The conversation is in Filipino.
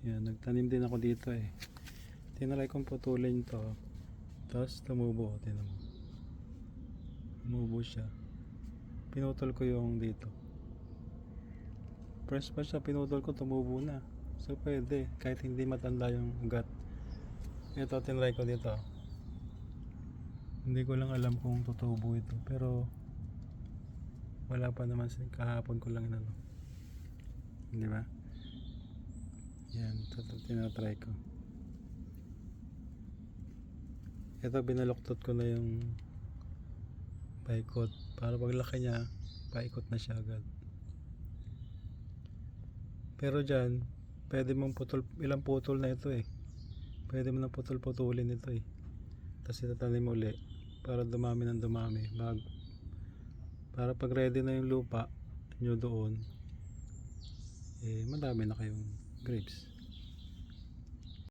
Yan, nagtanim din ako dito eh. Tinry kong putulin to. Tapos tumubo. Tinan mo. Tumubo siya. Pinutol ko yung dito. Fresh pa siya, pinutol ko, tumubo na. So pwede, kahit hindi matanda yung ugat. Ito, tinry ko dito. Hindi ko lang alam kung tutubo ito. Pero wala pa naman, kahapon ko lang inano. Di ba? Yan, ito tinatry ko. Ito, binaluktot ko na yung paikot. Para paglaki niya, paikot na siya agad. Pero dyan, pwede mong putol, ilang putol na ito eh. Pwede mo na putol-putulin ito eh. Tapos itatanim uli para dumami ng dumami. Para pag ready na yung lupa nyo doon, eh madami na kayong grapes.